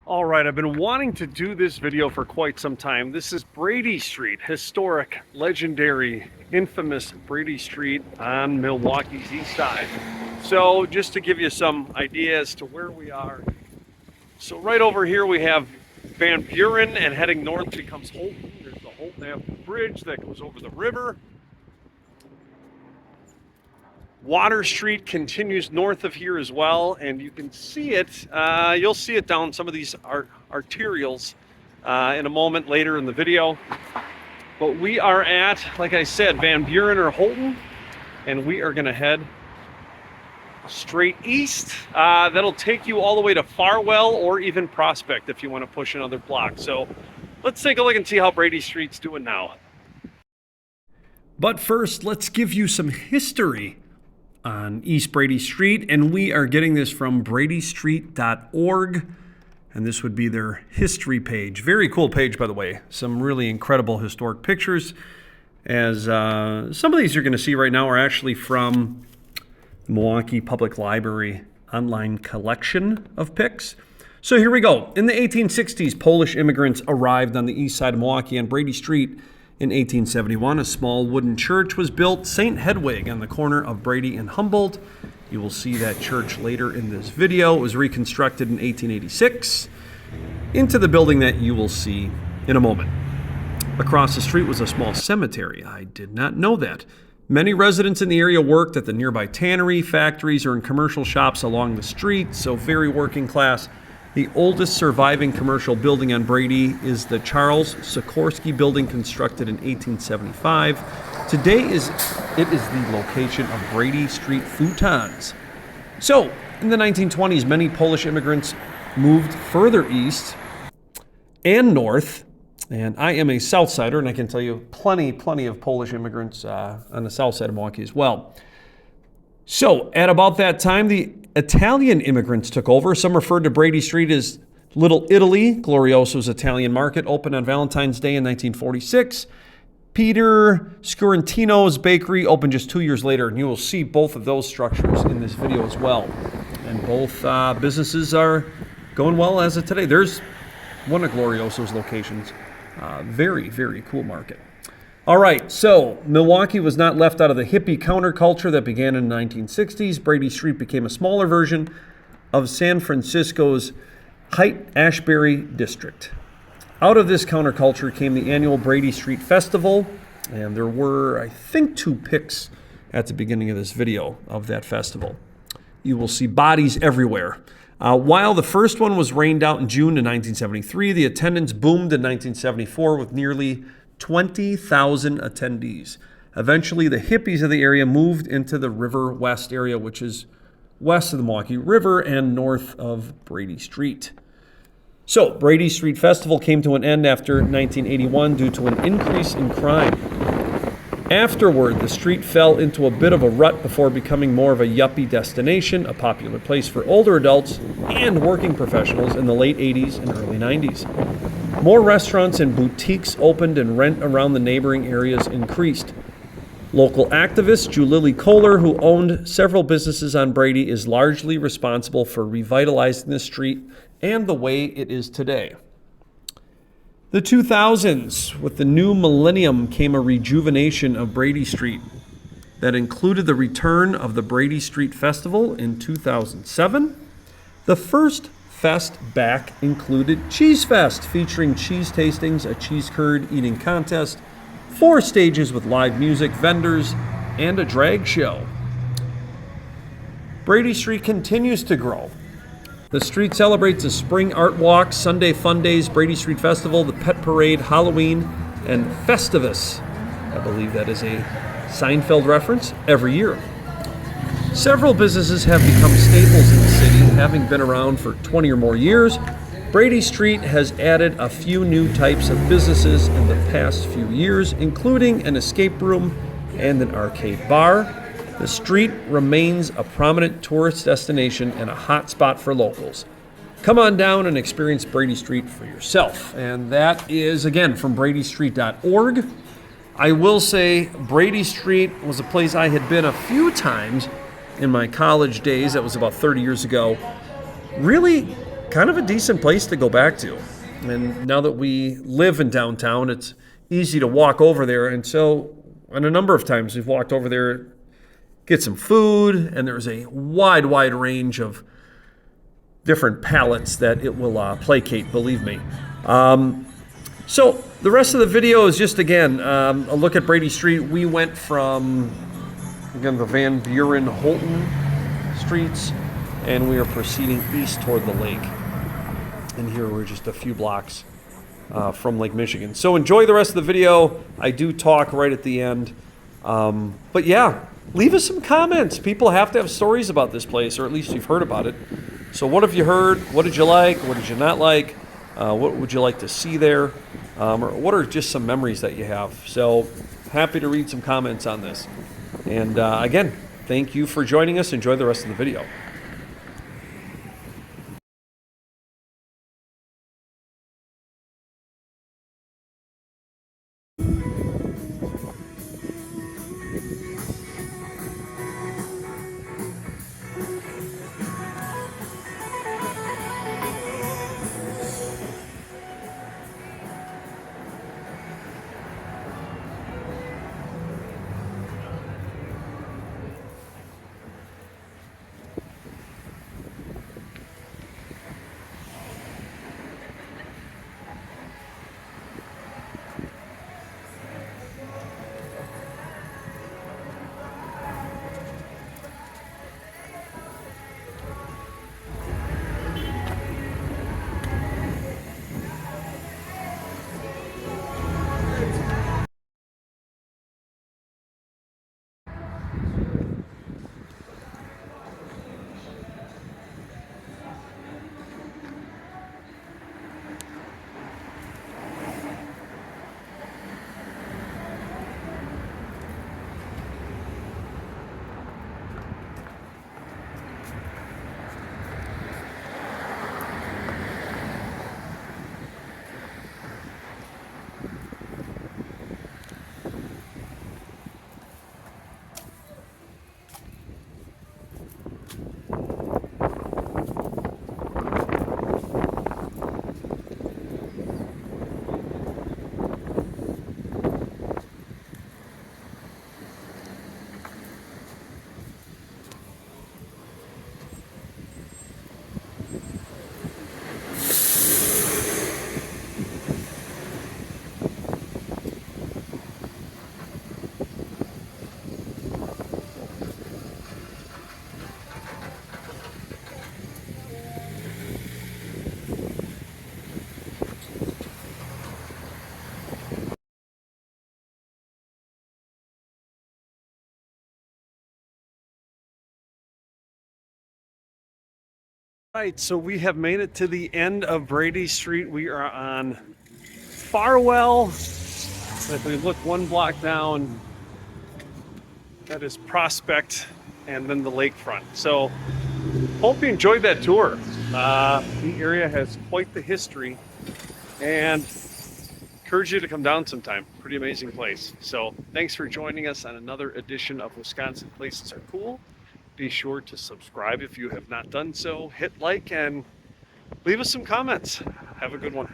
All right, I've been wanting to do this video for quite some time. This is Brady Street, historic, legendary, infamous Brady Street on Milwaukee's east side. So just to give you some idea as to where we are. So right over here we have Van Buren, and heading north becomes Holton. There's the Holton Avenue Bridge that goes over the river. Water Street continues north of here as well, and you can see it. You'll see it down some of these arterials in a moment later in the video. But we are at, like I said, Van Buren or Holton, and we are going to head straight east. That'll take you all the way to Farwell or even Prospect if you want to push another block. So let's take a look and see how Brady Street's doing now. But first, let's give you some history on East Brady Street, and we are getting this from bradystreet.org, and this would be their history page. Very cool page, by the way. Some really incredible historic pictures, as some of these you're going to see right now are actually from the Milwaukee Public Library online collection of pics. So here we go. In the 1860s, Polish immigrants arrived on the east side of Milwaukee on Brady Street. In 1871, a small wooden church was built, St. Hedwig, on the corner of Brady and Humboldt. You will see that church later in this video. It was reconstructed in 1886 into the building that you will see in a moment. Across the street was a small cemetery. I did not know that. Many residents in the area worked at the nearby tannery, factories, or in commercial shops along the street, so very working class. The oldest surviving commercial building on Brady is the Charles Sikorsky building, constructed in 1875. Today it is the location of Brady Street Futons. So, in the 1920s, many Polish immigrants moved further east and north. And I am a South Sider, and I can tell you plenty of Polish immigrants on the south side of Milwaukee as well. So, at about that time, the Italian immigrants took over. Some referred to Brady Street as Little Italy. Glorioso's Italian market opened on Valentine's Day in 1946. Peter Scurantino's bakery opened just 2 years later, and you will see both of those structures in this video as well. And both businesses are going well as of today. There's one of Glorioso's locations. Very cool market. All right, so Milwaukee was not left out of the hippie counterculture that began in the 1960s. Brady Street became a smaller version of San Francisco's Haight-Ashbury district. Out of this counterculture came the annual Brady Street Festival, and there were, I think, 2 pics at the beginning of this video of that festival. You will see bodies everywhere. While the first one was rained out in June of 1973, the attendance boomed in 1974 with nearly 20,000 attendees. Eventually, the hippies of the area moved into the River West area, which is west of the Milwaukee River and north of Brady Street. So, Brady Street Festival came to an end after 1981 due to an increase in crime. Afterward, the street fell into a bit of a rut before becoming more of a yuppie destination, a popular place for older adults and working professionals in the late 80s and early 90s. More restaurants and boutiques opened and rent around the neighboring areas increased. Local activist Julili Kohler, who owned several businesses on Brady, is largely responsible for revitalizing the street and the way it is today. The 2000s, with the new millennium, came a rejuvenation of Brady Street that included the return of the Brady Street Festival in 2007. The first fest back included Cheese Fest, featuring cheese tastings, a cheese curd eating contest, 4 stages with live music, vendors, and a drag show. Brady Street continues to grow. The street celebrates the Spring Art Walk, Sunday Fun Days, Brady Street Festival, the Pet Parade, Halloween, and Festivus. I believe that is a Seinfeld reference every year. Several businesses have become staples in the city, having been around for 20 or more years. Brady Street has added a few new types of businesses in the past few years, including an escape room and an arcade bar. The street remains a prominent tourist destination and a hot spot for locals. Come on down and experience Brady Street for yourself. And that is, again, from bradystreet.org. I will say Brady Street was a place I had been a few times in my college days. That was about 30 years ago. Really kind of a decent place to go back to. And now that we live in downtown, it's easy to walk over there. And so, on a number of times, we've walked over there, get some food, and there's a wide range of different palettes that it will placate, believe me. So the rest of the video is just, again, a look at Brady Street. We went from, again, the Van Buren-Holton streets, and we are proceeding east toward the lake. And here we're just a few blocks from Lake Michigan. So enjoy the rest of the video. I do talk right at the end. But yeah, leave us some comments. People have to have stories about this place, or at least you've heard about it. So what have you heard? What did you like? What did you not like? What would you like to see there? Or what are just some memories that you have? So happy to read some comments on this. And again, thank you for joining us. Enjoy the rest of the video. Right, so we have made it to the end of Brady Street. We are on Farwell. If we look one block down, that is Prospect, and then the lakefront. So hope you enjoyed that tour. The area has quite the history, and encourage you to come down sometime. Pretty amazing place. So thanks for joining us on another edition of Wisconsin Places Are Cool. Be sure to subscribe if you have not done so. Hit like and leave us some comments. Have a good one.